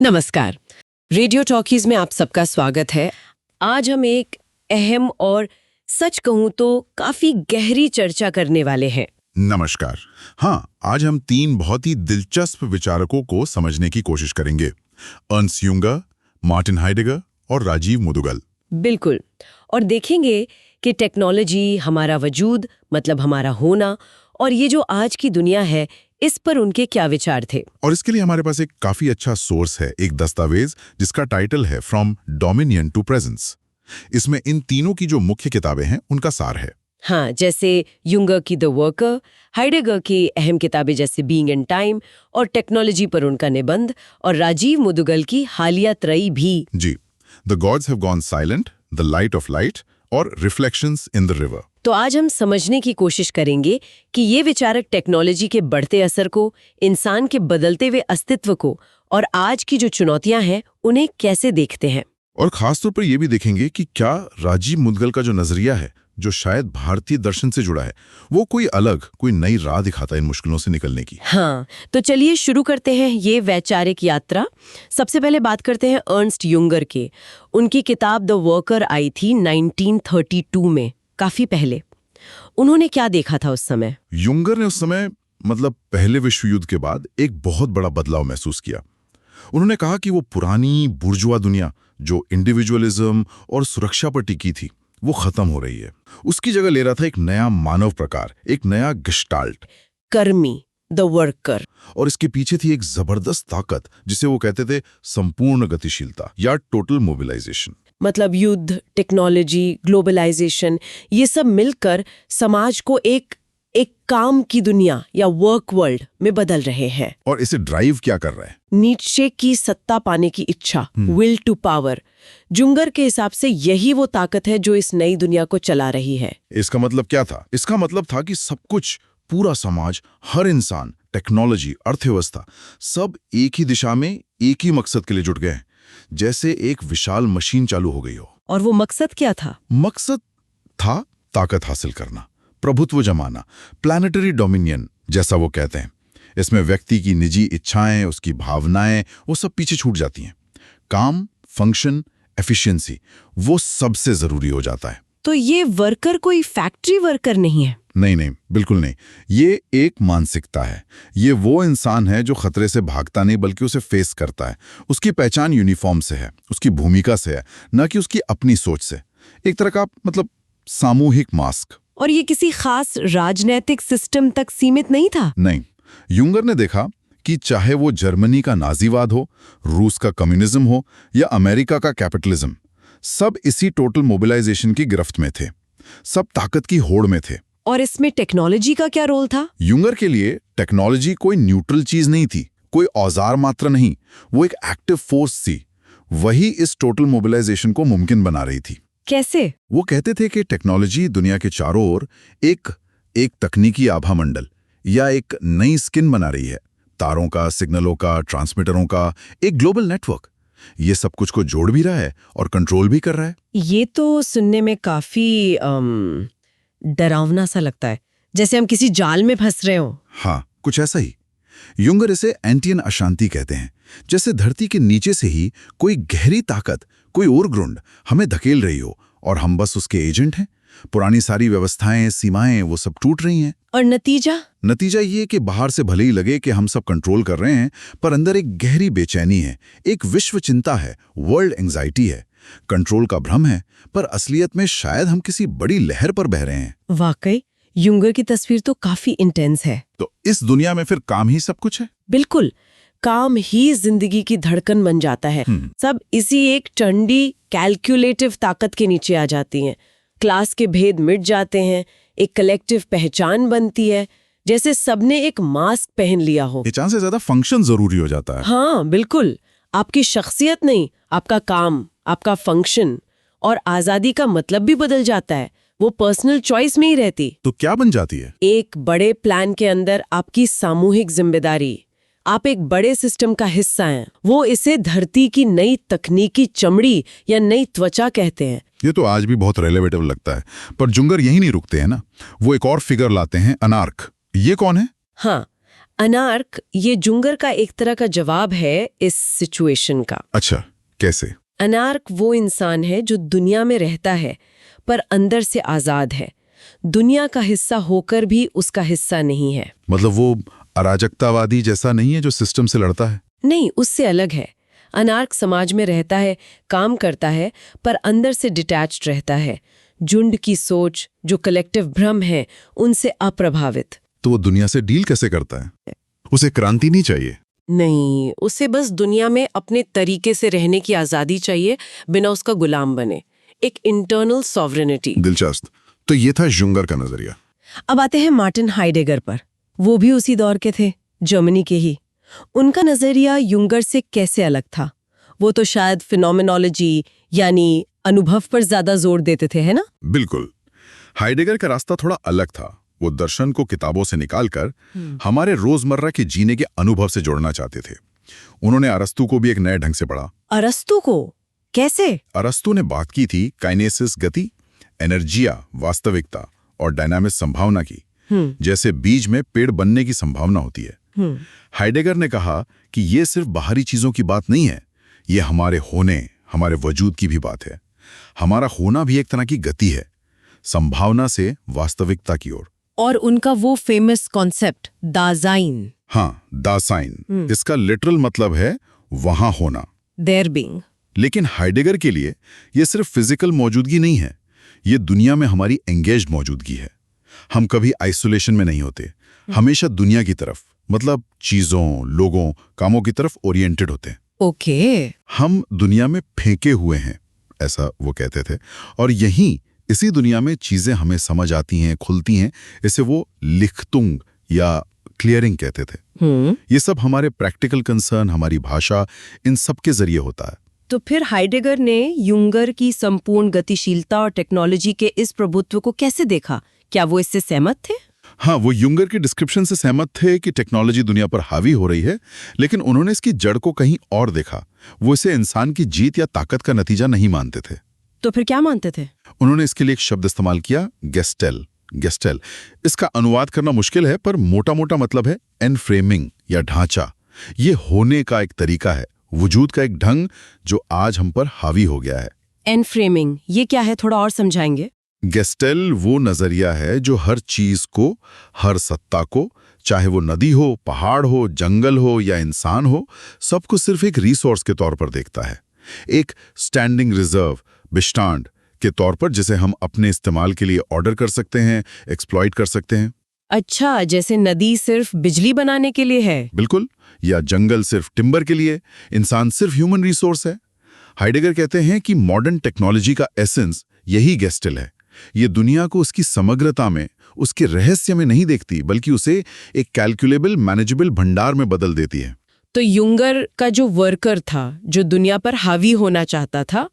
नमस्कार। Radio talkies में आप सबका स्वागत है। आज हम एक अहम और सच कहूं तो काफी गहरी चर्चा करने वाले हैं। नमस्कार। हाँ, आज हम तीन बहुत ही दिलचस्प विचारकों को समझने की कोशिश करेंगे। अर्नस्ट युंगर, मार्टिन हाइडेगर और राजीव मुदुगल। बिल्कुल। और देखेंगे कि टेक्नोलॉजी, हमारा वजूद मतलब हमारा होना, और ये जो आज की दुनिया है, इस पर उनके क्या विचार थे। और इसके लिए हमारे पास एक काफी अच्छा सोर्स है, एक दस्तावेज जिसका टाइटल है फ्रॉम डोमिनियन टू प्रेजेंस। इसमें इन तीनों की जो मुख्य किताबें हैं उनका सार है। हाँ, जैसे युंगर की द वर्कर, हाइडेगर की अहम किताबें जैसे बीइंग इन टाइम और टेक्नोलॉजी पर उनका निबंध, और राजीव मुदुगल की हालिया त्रयी भी। जी, the gods have gone silent, the light of light और रिफ्लेक्शंस इन द रिवर। तो आज हम समझने की कोशिश करेंगे कि ये विचारक टेक्नोलॉजी के बढ़ते असर को, इंसान के बदलते हुए अस्तित्व को और आज की जो चुनौतियां हैं उन्हें कैसे देखते हैं। और खासतौर पर यह भी देखेंगे कि क्या राजीव मुदगल का जो नजरिया है, जो शायद भारतीय दर्शन से जुड़ा है, वो कोई अलग, कोई नई राह दिखाता है इन मुश्किलों से निकलने की। हाँ, तो चलिए शुरू करते हैं ये वैचारिक यात्रा। सबसे पहले बात करते हैं अर्नस्ट युंगर के। उनकी किताब द वर्कर आई थी 1932 में, काफी पहले। उन्होंने क्या देखा था उस समय? युंगर ने उस समय मतलब पहले विश्व युद्ध के बाद एक बहुत बड़ा बदलाव महसूस किया। उन्होंने कहा कि वो पुरानी बुर्जुआ दुनिया जो इंडिविजुअलिज्म और सुरक्षा पर टिकी थी, वो खत्म हो रही है। उसकी जगह ले रहा था एक नया मानव प्रकार, एक नया गेस्टाल्ट, कर्मी, द वर्कर। और इसके पीछे थी एक जबरदस्त ताकत जिसे वो कहते थे संपूर्ण गतिशीलता या टोटल मोबिलाइजेशन। मतलब युद्ध, टेक्नोलॉजी, ग्लोबलाइजेशन, ये सब मिलकर समाज को एक काम की दुनिया या वर्क वर्ल्ड में बदल रहे हैं। और इसे ड्राइव क्या कर रहा है? नीचे की सत्ता पाने की इच्छा, विल टू पावर। जुंगर के हिसाब से यही वो ताकत है जो इस नई दुनिया को चला रही है। इसका मतलब क्या था? इसका मतलब था कि सब कुछ, पूरा समाज, हर इंसान, टेक्नोलॉजी, अर्थव्यवस्था, सब एक ही दिशा में एक ही मकसद के लिए जुट गए हैं, जैसे एक विशाल मशीन चालू हो गई हो। और वो मकसद क्या था? मकसद था ताकत हासिल करना, प्रभुत्व जमाना, प्लैनेटरी डोमिनियन जैसा वो कहते हैं। इसमें व्यक्ति की निजी इच्छाएं, उसकी भावनाएं, वो सब पीछे छूट जाती हैं। काम, फंक्शन, एफिशिएंसी, वो सबसे जरूरी हो जाता है। तो ये वर्कर कोई फैक्ट्री वर्कर नहीं है? नहीं, बिल्कुल नहीं। ये एक मानसिकता है। ये वो इंसान है जो खतरे से भागता नहीं बल्कि उसे फेस करता है। उसकी पहचान यूनिफॉर्म से है, उसकी भूमिका से है, न कि उसकी अपनी सोच से। एक तरह का मतलब सामूहिक मास्क। और ये किसी खास राजनीतिक सिस्टम तक सीमित नहीं था? नहीं, युंगर ने देखा कि चाहे वो जर्मनी का नाजीवाद हो, रूस का कम्युनिज्म हो या अमेरिका का कैपिटलिज्म, सब इसी टोटल मोबिलाइजेशन की गिरफ्त में थे, सब ताकत की होड़ में थे। और इसमें टेक्नोलॉजी का क्या रोल था? युंगर के लिए टेक्नोलॉजी कोई न्यूट्रल चीज नहीं थी, कोई औजार मात्र नहीं, वो एक एक्टिव फोर्स थी। वही इस टोटल मोबिलाइजेशन को मुमकिन बना रही थी। कैसे? वो कहते थे कि टेक्नोलॉजी दुनिया के चारों ओर एक तकनीकी आभा मंडल या एक नई स्किन बना रही है। तारों का, सिग्नलों का, ट्रांसमीटरों का एक ग्लोबल नेटवर्क। ये सब कुछ को जोड़ भी रहा है और कंट्रोल भी कर रहा है। ये तो सुनने में काफी डरावना सा लगता है, जैसे हम किसी जाल में फंस रहे हो। हाँ, कुछ ऐसा ही। युंगर इसे एंटियन अशांति कहते हैं, जैसे धरती के नीचे से ही कोई गहरी ताकत, कोई ओरग्रुंड हमें धकेल रही हो और हम बस उसके एजेंट हैं। पुरानी सारी व्यवस्थाएं, सीमाएं, वो सब टूट रही हैं। और नतीजा ये कि बाहर से भले ही लगे कि हम सब कंट्रोल कर रहे हैं, पर अंदर एक गहरी बेचैनी है, एक विश्व चिंता है, वर्ल्ड एंग्जाइटी है। कंट्रोल का भ्रम है, पर असलियत में शायद हम किसी बड़ी लहर पर बह रहे हैं। वाकई युंगर की तस्वीर तो काफी इंटेंस है। तो इस दुनिया में फिर काम ही सब कुछ है? बिल्कुल, काम ही जिंदगी की धड़कन बन जाता है। सब इसी एक ठंडी कैलकुलेटिव ताकत के नीचे आ जाती हैं। क्लास के भेद मिट जाते हैं, एक कलेक्टिव पहचान बनती है, जैसे सबने एक मास्क पहन लिया हो। पहचान से ज्यादा फंक्शन जरूरी हो जाता है। हाँ बिल्कुल, आपकी शख्सियत नहीं, आपका काम, आपका फंक्शन। और आजादी का मतलब भी बदल जाता है, वो पर्सनल चॉइस में ही रहती। तो क्या बन जाती है? एक बड़े प्लान के अंदर आपकी सामूहिक जिम्मेदारी। आप एक बड़े सिस्टम का हिस्सा हैं। वो इसे धरती की नई तकनीकी चमड़ी या नई त्वचा कहते हैं। ये तो आज भी बहुत रेलेवेटिव लगता है, पर जुंगर यही नहीं रुकते हैं ना। वो एक और फिगर लाते हैं, अनार्क। ये कौन है? हाँ, अनार्क ये जुंगर का एक तरह का जवाब है इस सिचुएशन का। अच्छा, कैसे? अनार्क वो इंसान है जो दुनिया में रहता है पर अंदर से आजाद है, दुनिया का हिस्सा होकर भी उसका हिस्सा नहीं है। मतलब वो अराजकतावादी जैसा नहीं है जो सिस्टम से लड़ता है? नहीं, उससे अलग है। अनार्क समाज में रहता है, काम करता है, पर अंदर से डिटैच्ड रहता है, झुंड की सोच, जो कलेक्टिव भ्रम है, उनसे अप्रभावित। तो वो दुनिया से डील कैसे करता है? उसे क्रांति नहीं चाहिए? नहीं, उसे बस दुनिया में अपने तरीके से रहने की आजादी चाहिए, बिना उसका गुलाम बने। एक इंटरनल सॉवरेनिटी। दिलचस्प। तो ये था जुंगर का नजरिया। अब आते हैं मार्टिन हाइडेगर पर। वो भी उसी दौर के थे, जर्मनी के ही। उनका नजरिया युंगर से कैसे अलग था? वो तो शायद फिनोमेनोलॉजी यानी अनुभव पर ज्यादा जोर देते थे, है ना? बिल्कुल। हाइडेगर का रास्ता थोड़ा अलग था। वो दर्शन को किताबों से निकालकर हमारे रोजमर्रा के जीने के अनुभव से जोड़ना चाहते थे। उन्होंने अरस्तु को भी एक नए ढंग से पढ़ा। अरस्तु को कैसे? अरस्तु ने बात की थी काइनेसिस गति, एनर्जिया वास्तविकता और डायनामिक संभावना की, जैसे बीज में पेड़ बनने की संभावना होती है। हाइडेगर ने कहा कि ये सिर्फ बाहरी चीजों की बात नहीं है, ये हमारे होने, हमारे वजूद की भी बात है। हमारा होना भी एक तरह की गति है, संभावना से वास्तविकता की ओर। और उनका वो फेमस कॉन्सेप्ट दासाइन। हाँ, दासाइन। इसका लिटरल मतलब है वहां होना, देयर बीइंग। लेकिन हाइडेगर के लिए ये सिर्फ फिजिकल मौजूदगी नहीं है, ये दुनिया में हमारी एंगेज्ड मौजूदगी है। हम कभी आइसोलेशन में नहीं होते, हमेशा दुनिया की तरफ, मतलब चीजों, लोगों, कामों की तरफ ओरिएंटेड होते हैं। ओके। हम दुनिया में फेंके हुए हैं, ऐसा वो कहते थे, और यहीं इसी दुनिया में चीजें हमें समझ आती हैं, खुलती हैं। इसे वो लिखतुंग या क्लियरिंग कहते थे। ये सब हमारे प्रैक्टिकल कंसर्न, हमारी भाषा, इन सब के जरिए होता है। तो फिर हाइडेगर ने युंगर की संपूर्ण गतिशीलता और टेक्नोलॉजी के इस प्रभुत्व को कैसे देखा? क्या वो इससे सहमत थे? हाँ, वो युंगर के डिस्क्रिप्शन से सहमत थे कि टेक्नोलॉजी दुनिया पर हावी हो रही है, लेकिन उन्होंने इसकी जड़ को कहीं और देखा। वो इसे इंसान की जीत या ताकत का नतीजा नहीं मानते थे। तो फिर क्या मानते थे? उन्होंने इसके लिए एक शब्द इस्तेमाल किया, गेस्टेल। गेस्टेल, इसका अनुवाद करना मुश्किल है, पर मोटा मोटा मतलब है एनफ्रेमिंग या ढांचा। ये होने का एक तरीका है, वजूद का एक ढंग जो आज हम पर हावी हो गया है। एनफ्रेमिंग, ये क्या है, थोड़ा और समझाएंगे? गेस्टेल वो नजरिया है जो हर चीज को, हर सत्ता को, चाहे वो नदी हो, पहाड़ हो, जंगल हो या इंसान हो, सबको सिर्फ एक रिसोर्स के तौर पर देखता है। एक स्टैंडिंग रिजर्व, बिस्टांड के तौर पर, जिसे हम अपने इस्तेमाल के लिए ऑर्डर कर सकते हैं, एक्सप्लॉइट कर सकते हैं। अच्छा, जैसे नदी सिर्फ बिजली बनाने के लिए है। बिल्कुल। या जंगल सिर्फ टिम्बर के लिए, इंसान सिर्फ ह्यूमन रिसोर्स है। हाइडेगर कहते हैं कि मॉडर्न टेक्नोलॉजी का एसेंस यही गेस्टेल है। ये दुनिया को उसकी समग्रता में, उसके रहस्य में नहीं देखती, बल्कि उसे एक कैलकुलेबल, मैनेजेबल भंडार में बदल देती है। तो युंगर का जो वर्कर था, जो दुनिया पर हावी होना चाहता था,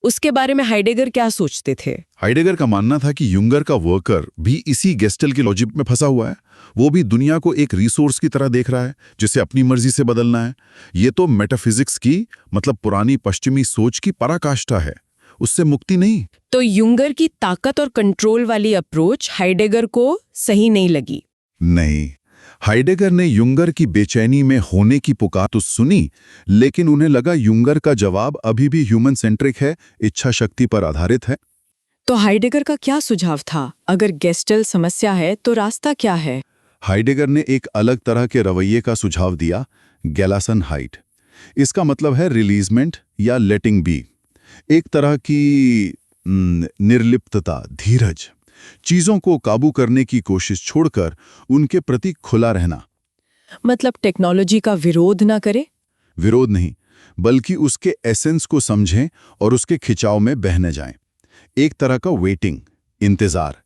उसके बारे में हाइडेगर क्या सोचते थे? हाइडेगर का मानना था कि युंगर का वर्कर भी इसी गेस्टेल के लॉजिक में फंसा हुआ है। वो भी दुनिया को एक रिसोर्स की तरह देख रहा है, जिसे अपनी मर्जी से बदलना है। ये तो मेटाफिजिक्स की, मतलब पुरानी पश्चिमी सोच की पराकाष्ठा है, उससे मुक्ति नहीं। तो युंगर की ताकत और कंट्रोल वाली अप्रोच हाइडेगर को सही नहीं लगी? नहीं, हाइडेगर ने युंगर की बेचैनी में होने की पुकार तो सुनी, लेकिन उन्हें लगा युंगर का जवाब अभी भी ह्यूमन सेंट्रिक है, इच्छा शक्ति पर आधारित है। तो हाइडेगर का क्या सुझाव था? अगर गेस्टेल समस्या है तो रास्ता क्या है? हाइडेगर ने एक अलग तरह के रवैये का सुझाव दिया, गेलासनहाइट। इसका मतलब है रिलीजमेंट या लेटिंग बी, एक तरह की निर्लिप्तता, धीरज, चीजों को काबू करने की कोशिश छोड़कर उनके प्रति खुला रहना। मतलब टेक्नोलॉजी का विरोध ना करे? विरोध नहीं, बल्कि उसके एसेंस को समझें और उसके खिंचाव में बहने जाएं। एक तरह का वेटिंग, इंतजार,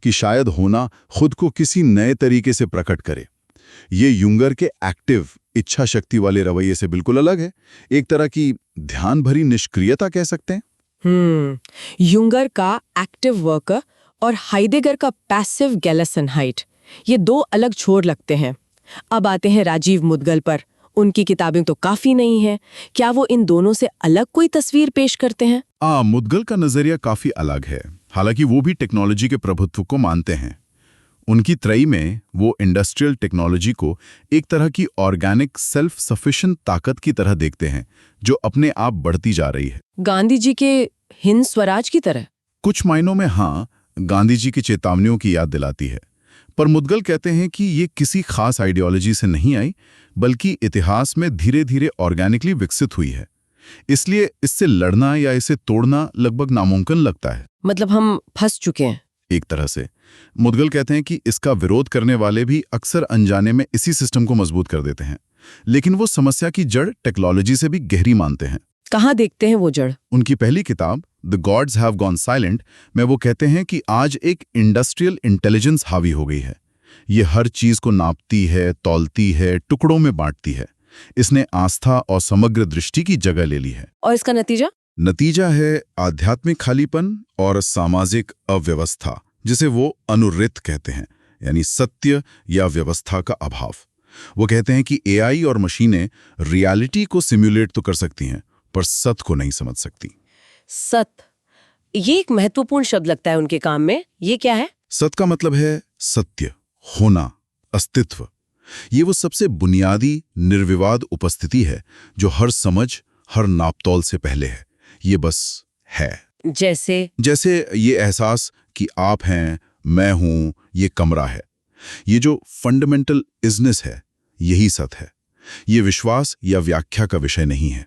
कि शायद होना खुद को किसी नए तरीके से प्रकट करे। ये युंगर के एक्टिव, इच्छा शक्ति वाले रवैये से बिल्कुल अलग है। एक तरह की ध्यान भरी निष्क्रियता कह सकते हैं। युंगर का एक्टिव वर्कर और हाइडेगर का पैसिव गेलासनहाइट, ये दो अलग छोर लगते हैं। अब आते हैं राजीव मुदगल पर। उनकी किताबें तो काफी नहीं हैं। क्या वो इन दोनों से अलग कोई तस्वीर पेश करते हैं? मुदगल का नजरिया काफी अलग है, हालांकि वो भी टेक्नोलॉजी के प्रभुत्व को मानते हैं। उनकी त्रयी में वो इंडस्ट्रियल टेक्नोलॉजी को एक तरह की ऑर्गेनिक सेल्फ सफिशिएंट ताकत की तरह देखते हैं जो अपने आप बढ़ती जा रही है। गांधी जी के हिंद स्वराज की तरह? कुछ मायनों में हाँ, गांधी जी की चेतावनियों की याद दिलाती है। पर मुदगल कहते हैं कि ये किसी खास आइडियोलॉजी से नहीं आई, बल्कि इतिहास में धीरे धीरे ऑर्गेनिकली विकसित हुई है। इसलिए इससे लड़ना या इसे तोड़ना लगभग नामुमकिन लगता है। मतलब हम फंस चुके हैं एक तरह से। मुदगल कहते हैं कि इसका विरोध करने वाले भी अक्सर अनजाने में इसी सिस्टम को मजबूत कर देते हैं, लेकिन वो समस्या की जड़ टेक्नोलॉजी से भी गहरी मानते हैं। कहाँ देखते हैं वो जड़? उनकी पहली किताब the gods have gone silent में वो कहते हैं कि आज एक इंडस्ट्रियल इंटेलिजेंस हावी हो गई है। ये हर चीज को नापती है, तौलती है, टुकड़ों में बांटती है। इसने आस्था और समग्र दृष्टि की जगह ले ली है। और इसका नतीजा? नतीजा है आध्यात्मिक खालीपन और सामाजिक अव्यवस्था, जिसे वो अनुरित कहते हैं, यानी सत्य या व्यवस्था का अभाव। वो कहते हैं कि एआई और मशीनें रियलिटी को सिम्युलेट तो कर सकती हैं, पर सत्य को नहीं समझ सकती। सत्य, ये एक महत्वपूर्ण शब्द लगता है उनके काम में। ये क्या है? सत्य का मतलब है सत्य, होना, अस्तित्व। ये वो सबसे बुनियादी निर्विवाद उपस्थिति है जो हर समझ, हर नापतोल से पहले है। ये बस है। जैसे ये एहसास कि आप हैं, मैं हूं, ये कमरा है। ये जो फंडामेंटल इजनेस है, यही सत्य है। ये विश्वास या व्याख्या का विषय नहीं है।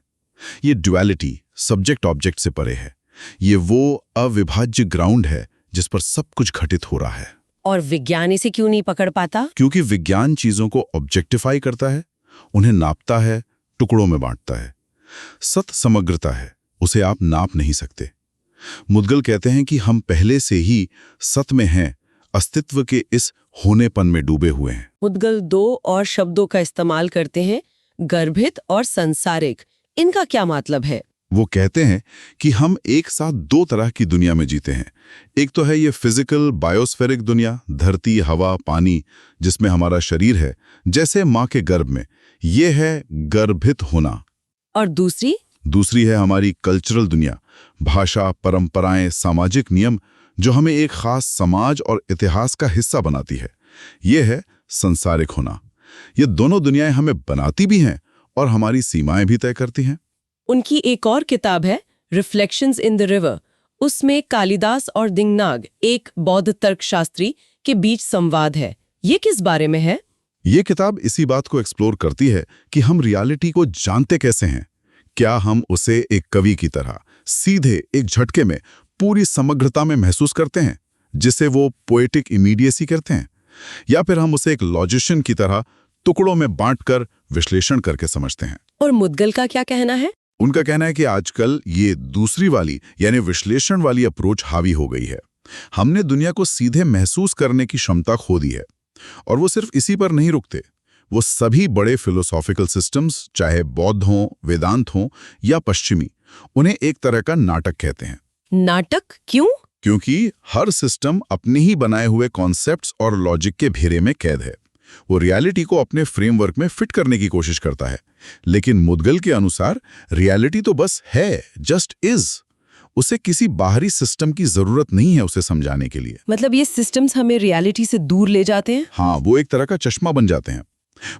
ये ड्युअलिटी सब्जेक्ट ऑब्जेक्ट से परे है। ये वो अविभाज्य ग्राउंड है जिस पर सब कुछ घटित हो रहा है। और विज्ञान इसे क्यों नहीं पकड़ पाता? क्योंकि विज्ञान चीजों को ऑब्जेक्टिफाई करता है, उन्हें नापता है, टुकड़ों में बांटता है। सत्य समग्रता है, उसे आप नाप नहीं सकते। मुदगल कहते हैं कि हम पहले से ही सत्य में हैं, अस्तित्व के इस होनेपन में डूबे हुए हैं। मुदगल दो और शब्दों का इस्तेमाल करते हैं, गर्भित और संसारिक। इनका क्या मतलब है? वो कहते हैं कि हम एक साथ दो तरह की दुनिया में जीते हैं। एक तो है ये फिजिकल बायोस्फेरिक दुनिया, धरती, हवा, पानी, जिसमें हमारा शरीर है, जैसे माँ के गर्भ में। ये है गर्भित होना। और दूसरी है हमारी कल्चरल दुनिया, भाषा, परंपराएं, सामाजिक नियम, जो हमें एक खास समाज और इतिहास का हिस्सा बनाती है। ये है संसारिक होना। ये दोनों दुनियाएं हमें बनाती भी हैं और हमारी सीमाएं भी तय करती हैं। उनकी एक और किताब है रिफ्लेक्शंस इन द रिवर। उसमें कालिदास और दिंगनाग, एक बौद्ध तर्कशास्त्री, के बीच संवाद है। ये किस बारे में है? ये किताब इसी बात को एक्सप्लोर करती है कि हम रियलिटी को जानते कैसे हैं। क्या हम उसे एक कवि की तरह सीधे एक झटके में पूरी समग्रता में महसूस करते हैं, जिसे वो पोएटिक इमीडिएसी कहते हैं, या फिर हम उसे एक लॉजिशियन की तरह टुकड़ों में बांटकर विश्लेषण करके समझते हैं? और मुदगल का क्या कहना है? उनका कहना है कि आजकल ये दूसरी वाली यानी विश्लेषण वाली अप्रोच हावी हो गई है। हमने दुनिया को सीधे महसूस करने की क्षमता खो दी है। और वो सिर्फ इसी पर नहीं रुकते। वो सभी बड़े फिलोसॉफिकल सिस्टम्स, चाहे बौद्ध हों, वेदांत हों या पश्चिमी, उन्हें एक तरह का नाटक कहते हैं। नाटक क्यों? क्योंकि हर सिस्टम अपने ही बनाए हुए कॉन्सेप्ट्स और लॉजिक के घेरे में कैद है। वो रियलिटी को अपने फ्रेमवर्क में फिट करने की कोशिश करता है। लेकिन मुदगल के अनुसार रियलिटी तो बस है, जस्ट इज। उसे किसी बाहरी सिस्टम की जरूरत नहीं है उसे समझाने के लिए। मतलब ये सिस्टम्स हमें रियलिटी से दूर ले जाते हैं? हाँ, वो एक तरह का चश्मा बन जाते हैं।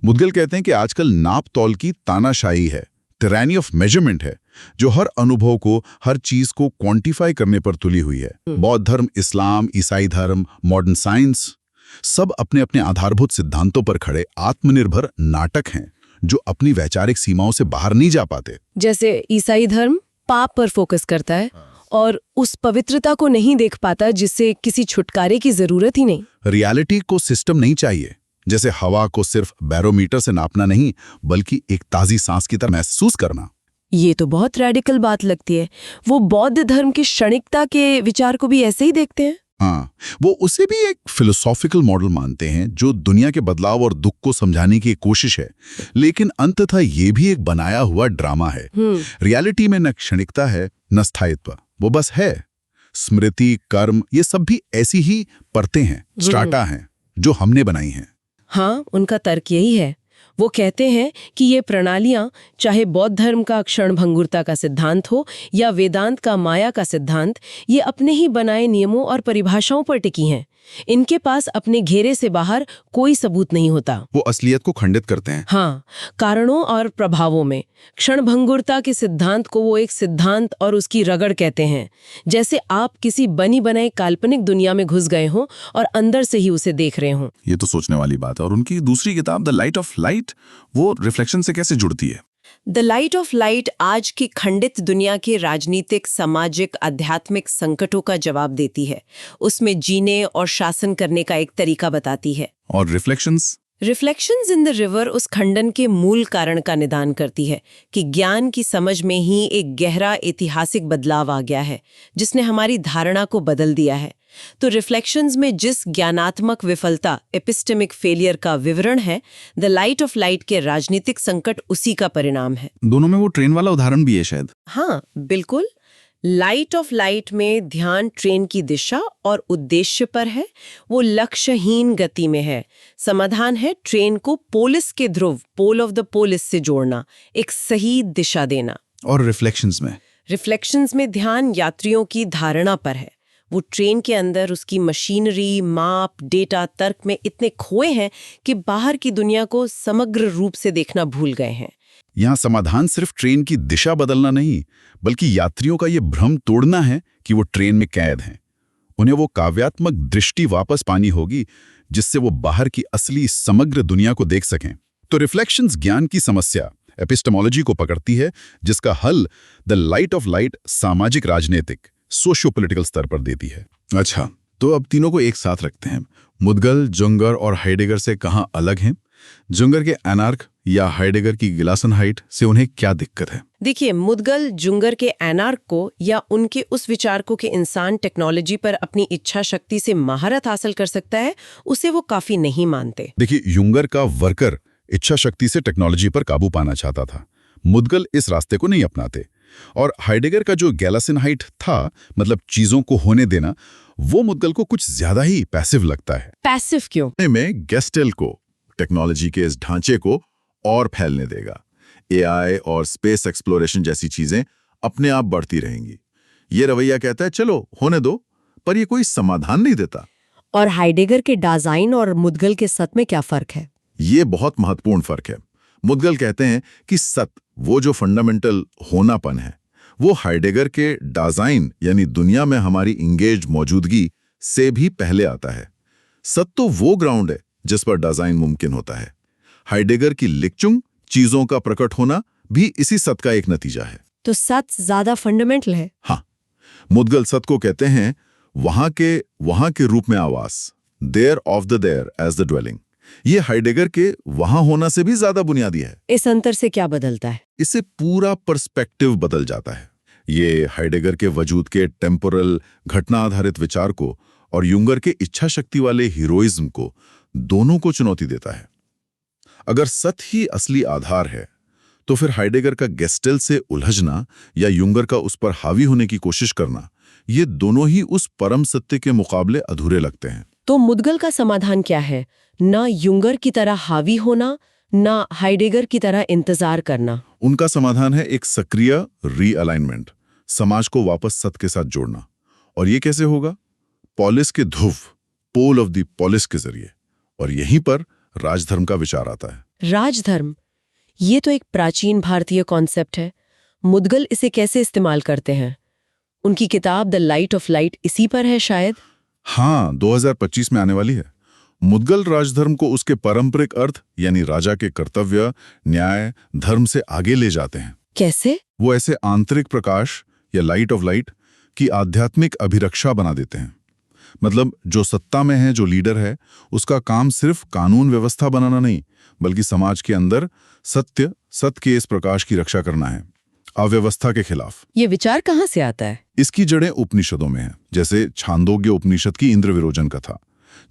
मुदगल कहते हैं कि आजकल नाप तौल की तानाशाही है, टायरनी ऑफ मेजरमेंट है, जो हर अनुभव को, हर चीज को क्वांटिफाई करने पर तुली हुई है। बौद्ध धर्म, इस्लाम, ईसाई धर्म, मॉडर्न साइंस, सब अपने अपने आधारभूत सिद्धांतों पर खड़े आत्मनिर्भर नाटक हैं जो अपनी वैचारिक सीमाओं से बाहर नहीं जा पाते। जैसे ईसाई धर्म पाप पर फोकस करता है और उस पवित्रता को नहीं देख पाता जिससे किसी छुटकारे की जरूरत ही नहीं। रियलिटी को सिस्टम नहीं चाहिए। जैसे हवा को सिर्फ बैरोमीटर से नापना नहीं, बल्कि एक ताजी सांस की तरह महसूस करना। ये तो बहुत रेडिकल बात लगती है। वो बौद्ध धर्म की क्षणिकता के विचार को भी ऐसे ही देखते हैं? हाँ, वो उसे भी एक फिलोसॉफिकल मॉडल मानते हैं जो दुनिया के बदलाव और दुख को समझाने की कोशिश है। लेकिन अंततः ये भी एक बनाया हुआ ड्रामा है। रियलिटी में न क्षणिकता है, न स्थायित्व, वो बस है। स्मृति, कर्म, ये सब भी ऐसी ही परतें हैं, स्ट्राटा हैं, जो हमने बनाई हैं। हाँ, उनका तर्क यही है। वो कहते हैं कि ये प्रणालियां, चाहे बौद्ध धर्म का क्षणभंगुरता का सिद्धांत हो या वेदांत का माया का सिद्धांत, ये अपने ही बनाए नियमों और परिभाषाओं पर टिकी हैं, इनके पास अपने घेरे से बाहर कोई सबूत नहीं होता। वो असलियत को खंडित करते हैं। हाँ, कारणों और प्रभावों में क्षणभंगुरता के सिद्धांत को वो एक सिद्धांत और उसकी रगड़ कहते हैं। जैसे आप किसी बनी बनाई काल्पनिक दुनिया में घुस गए हों और अंदर से ही उसे देख रहे हों। ये तो सोचने वाली बात है। और उनकी दूसरी किताब द लाइट ऑफ लाइट, वो रिफ्लेक्शन से कैसे जुड़ती है? द लाइट ऑफ लाइट आज की खंडित दुनिया के राजनीतिक, सामाजिक, आध्यात्मिक संकटों का जवाब देती है। उसमें जीने और शासन करने का एक तरीका बताती है। और रिफ्लेक्शंस इन द रिवर उस खंडन के मूल कारण का निदान करती है कि ज्ञान की समझ में ही एक गहरा ऐतिहासिक बदलाव आ गया है जिसने हमारी धारणा को बदल दिया है। तो रिफ्लेक्शंस में जिस ज्ञानात्मक विफलता, एपिस्टेमिक फेलियर का विवरण है, द लाइट ऑफ लाइट के राजनीतिक संकट उसी का परिणाम है। दोनों में वो ट्रेन वाला उदाहरण भी है शायद। हाँ, बिल्कुल। लाइट ऑफ लाइट में ध्यान ट्रेन की दिशा और उद्देश्य पर है, वो लक्ष्यहीन गति में है। समाधान है ट्रेन को पोलिस के ध्रुव, पोल ऑफ द पोलिस से जोड़ना, एक सही दिशा देना। और रिफ्लेक्शंस में ध्यान यात्रियों की धारणा पर है। वो ट्रेन के अंदर उसकी मशीनरी, माप, डेटा, तर्क में इतने खोए हैं कि बाहर की दुनिया को समग्र रूप से देखना भूल गए हैं। यहाँ समाधान सिर्फ ट्रेन की दिशा बदलना नहीं, बल्कि यात्रियों का ये भ्रम तोड़ना है कि वो ट्रेन में कैद हैं। उन्हें वो काव्यात्मक दृष्टि वापस पानी होगी जिससे वो बाहर की असली समग्र दुनिया को देख सकें। तो रिफ्लेक्शंस ज्ञान की समस्या, एपिस्टेमोलॉजी को पकड़ती है, जिसका हल द लाइट ऑफ लाइट सामाजिक, राजनीतिक, सोशियो पॉलिटिकल स्तर पर देती है। अच्छा, तो अब तीनों को एक साथ रखते हैं। मुदगल, जुंगर और हाइडेगर से कहाँ अलग हैं? जुंगर के एनार्क या हाइडेगर की गिलासनहाइट से उन्हें क्या दिक्कत है? देखिए, मुदगल जुंगर के एनार्क को या उनके उस विचार को कि इंसान टेक्नोलॉजी पर अपनी इच्छा शक्ति से महारत हासिल कर सकता है, उसे वो काफी नहीं मानते। देखिए, युंगर का वर्कर इच्छा शक्ति से टेक्नोलॉजी पर काबू पाना चाहता था। मुदगल इस रास्ते को नहीं अपनाते। और हाइडेगर का जो गैलासिनहाइट था, मतलब चीजों को होने देना, वो मुदगल को कुछ ज्यादा ही पैसिव लगता है। पैसिव क्यों? में गेस्टेल को, टेक्नोलॉजी के इस ढांचे को और फैलने देगा। एआई और स्पेस एक्सप्लोरेशन जैसी चीजें अपने आप बढ़ती रहेंगी। ये रवैया कहता है चलो होने दो, पर ये कोई समाधान नहीं देता। और हाइडेगर के डिजाइन और मुदगल के सत में क्या फर्क है? ये बहुत महत्वपूर्ण फर्क है। मुदगल कहते हैं कि सत, वो जो फंडामेंटल होनापन है, वो हाइडेगर के डिजाइन यानी दुनिया में हमारी इंगेज मौजूदगी से भी पहले आता है। सत तो वो ग्राउंड है जिस पर डिजाइन मुमकिन होता है। हाइडेगर की लिक्चुंग, चीजों का प्रकट होना, भी इसी सत का एक नतीजा है। तो सत ज्यादा फंडामेंटल है। हाँ, मुदगल सत को कहते हैं वहां के रूप में आवास, there of the there as the dwelling. ये हाइडेगर के वहां होना से भी ज्यादा बुनियादी है। इस अंतर से क्या बदलता है? इससे पूरा पर्सपेक्टिव बदल जाता है। ये हाइडेगर के वजूद के टेम्पोरल, घटना आधारित विचार को और युंगर के इच्छा शक्ति वाले हीरोइज्म को, दोनों को चुनौती देता है। अगर सत ही असली आधार है, तो फिर हाइडेगर का गेस्टेल से उलझना या युंगर का उस पर हावी होने की कोशिश करना, ये दोनों ही उस परम सत्य के मुकाबले अधूरे लगते हैं। तो मुदगल का समाधान क्या है? ना युंगर की तरह हावी होना, ना हाइडेगर की तरह इंतजार करना। उनका समाधान है एक सक्रिय रीअलाइनमेंट, समाज को वापस सत्य के साथ जोड़ना। और ये कैसे होगा? पॉलिस के ध्रुव, पोल ऑफ द पॉलिस के जरिए। और यहीं पर राजधर्म का विचार आता है। राजधर्म, ये तो एक प्राचीन भारतीय कॉन्सेप्ट है। मुदगल इसे कैसे इस्तेमाल करते हैं? उनकी किताब द लाइट ऑफ लाइट इसी पर है शायद। हाँ, 2025 में आने वाली है। मुदगल राजधर्म को उसके पारंपरिक अर्थ यानी राजा के कर्तव्य, न्याय, धर्म से आगे ले जाते हैं। कैसे? वो ऐसे आंतरिक प्रकाश या लाइट ऑफ लाइट की आध्यात्मिक अभिरक्षा बना देते हैं। मतलब जो सत्ता में है, जो लीडर है, उसका काम सिर्फ कानून व्यवस्था बनाना नहीं, बल्कि समाज के अंदर सत्य के इस प्रकाश की रक्षा करना है, अव्यवस्था के खिलाफ। ये विचार कहाँ से आता है? इसकी जड़ें उपनिषदों में हैं, जैसे छांदोग्य उपनिषद की इंद्र विरोचन कथा,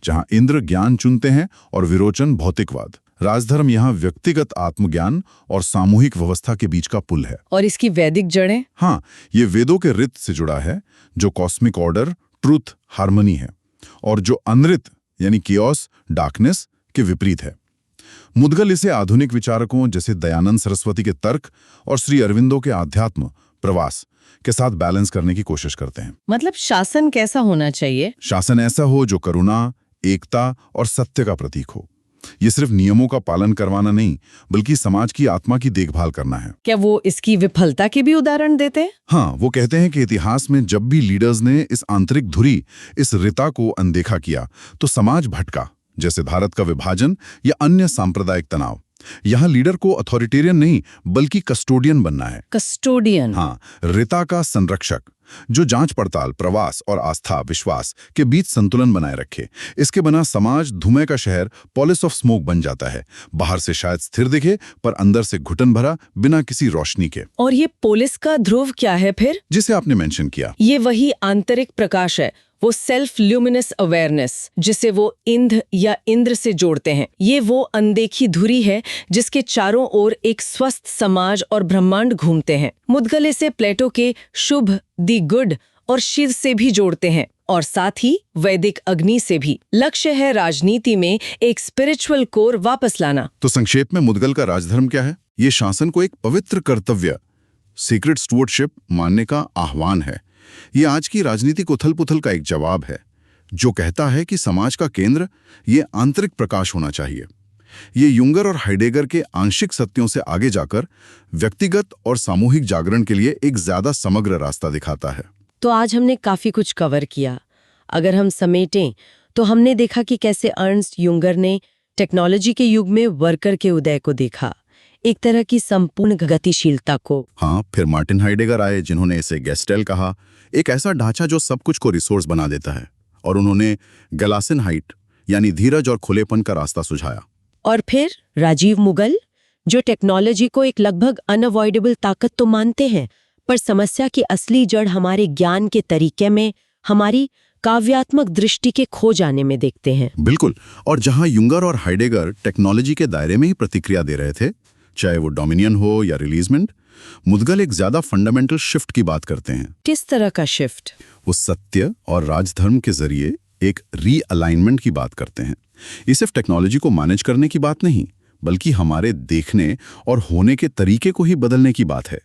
जहां इंद्र ज्ञान चुनते हैं और विरोचन भौतिकवाद। राजधर्म यहाँ व्यक्तिगत आत्मज्ञान और सामूहिक व्यवस्था के बीच का पुल है। और इसकी वैदिक जड़ें? हाँ, ये वेदों के रित से जुड़ा है, जो कॉस्मिक ऑर्डर, ट्रूथ, हार्मनी है, और जो अनृत यानी कियोस, डार्कनेस के विपरीत है। मुदगल इसे आधुनिक विचारकों जैसे दयानंद सरस्वती के तर्क और श्री अरविंदो के आध्यात्म, प्रवास के साथ बैलेंस करने की कोशिश करते हैं। मतलब शासन कैसा होना चाहिए? शासन ऐसा हो जो करुणा, एकता और सत्य का प्रतीक हो। ये सिर्फ नियमों का पालन करवाना नहीं, बल्कि समाज की आत्मा की देखभाल करना है। क्या वो इसकी विफलता के भी उदाहरण देते हैं? हाँ, वो कहते हैं कि इतिहास में जब भी लीडर्स ने इस आंतरिक धुरी, इस रिता को अनदेखा किया, तो समाज भटका, जैसे भारत का विभाजन या अन्य सांप्रदायिक तनाव। यहाँ लीडर को अथॉरिटेरियन नहीं, बल्कि कस्टोडियन बनना है। कस्टोडियन? हाँ, रिता का संरक्षक, जो जांच पड़ताल, प्रवास और आस्था, विश्वास के बीच संतुलन बनाए रखे। इसके बिना समाज धुएं का शहर, पॉलिस ऑफ स्मोक बन जाता है। बाहर से शायद स्थिर दिखे, पर अंदर से घुटन भरा, बिना किसी रोशनी के। और ये पुलिस का ध्रुव क्या है फिर? जिसे आपने मेंशन किया, ये वही आंतरिक प्रकाश है, वो सेल्फ ल्यूमिनस अवेयरनेस, जिसे वो इंद्र या इंद्र से जोड़ते हैं। ये वो अनदेखी धुरी है जिसके चारों ओर एक स्वस्थ समाज और ब्रह्मांड घूमते हैं। मुद्गल इसे प्लेटो के शुभ, दी गुड और शिव से भी जोड़ते हैं, और साथ ही वैदिक अग्नि से भी। लक्ष्य है राजनीति में एक स्पिरिचुअल कोर वापस लाना। तो संक्षेप में मुद्गल का राजधर्म क्या है? ये शासन को एक पवित्र कर्तव्य, सीक्रेट स्टुअर्डशिप मानने का आह्वान है। ये आज की राजनीतिक उथल-पुथल का एक जवाब है, जो कहता है कि समाज का केंद्र ये आंतरिक प्रकाश होना चाहिए। ये युंगर और हाइडेगर के आंशिक सत्यों से आगे जाकर व्यक्तिगत और सामूहिक जागरण के लिए एक ज्यादा समग्र रास्ता दिखाता है। तो आज हमने काफी कुछ कवर किया। अगर हम समेटें तो हमने देखा कि कैसे अर्नस्ट युंगर ने टेक्नोलॉजी के युग में वर्कर के उदय को देखा, एक तरह की संपूर्ण गतिशीलता को। हाँ, फिर मार्टिन हाइडेगर आए, जिन्होंने इसे गेस्टेल कहा, एक ऐसा ढांचा जो सब कुछ को रिसोर्स बना देता है। और उन्होंने गलासेनहाइट यानी धीरज और खुलेपन का रास्ता सुझाया। और फिर राजीव मुगल, जो टेक्नोलॉजी को एक लगभग अनअवॉइडेबल ताकत तो मानते हैं, पर समस्या की असली जड़ हमारे ज्ञान के तरीके में, हमारी काव्यात्मक दृष्टि के खो जाने में देखते हैं। बिल्कुल। और जहां युंगर और हाइडेगर टेक्नोलॉजी के दायरे में ही प्रतिक्रिया दे रहे थे, चाहे वो डोमिनियन हो या रिलीजमेंट, मुद्गल एक ज्यादा फंडामेंटल शिफ्ट की बात करते हैं। किस तरह का शिफ्ट? वो सत्य और राजधर्म के जरिए एक रीअलाइनमेंट की बात करते हैं। ये सिर्फ टेक्नोलॉजी को मैनेज करने की बात नहीं, बल्कि हमारे देखने और होने के तरीके को ही बदलने की बात है।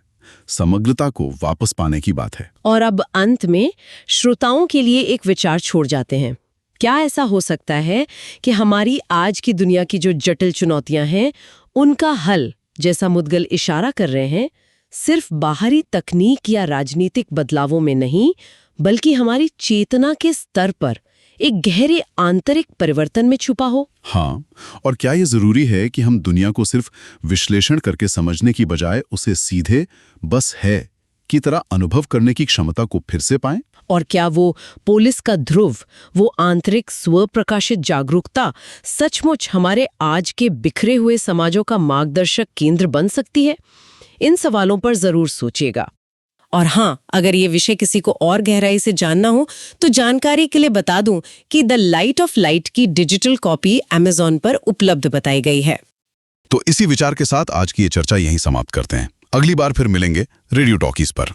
समग्रता को वापस पाने की बात है। और अब अंत में श्रोताओं के लिए एक विचार छोड़ जाते हैं। क्या ऐसा हो सकता है कि हमारी आज की दुनिया की जो जटिल चुनौतियां हैं, उनका हल, जैसा मुद्गल इशारा कर रहे हैं, सिर्फ बाहरी तकनीक या राजनीतिक बदलावों में नहीं, बल्कि हमारी चेतना के स्तर पर एक गहरे आंतरिक परिवर्तन में छुपा हो? हाँ, और क्या ये जरूरी है कि हम दुनिया को सिर्फ विश्लेषण करके समझने की बजाय उसे सीधे बस है की तरह अनुभव करने की क्षमता को फिर से पाएं? और क्या वो पुलिस का ध्रुव, वो आंतरिक स्व प्रकाशित जागरूकता सचमुच हमारे आज के बिखरे हुए समाजों का मार्गदर्शक केंद्र बन सकती है? इन सवालों पर जरूर सोचिएगा। और हाँ, अगर ये विषय किसी को और गहराई से जानना हो तो जानकारी के लिए बता दूं कि द लाइट ऑफ लाइट की डिजिटल कॉपी Amazon पर उपलब्ध बताई गई है। तो इसी विचार के साथ आज की ये चर्चा यहीं समाप्त करते हैं। अगली बार फिर मिलेंगे रेडियो टॉकीज पर।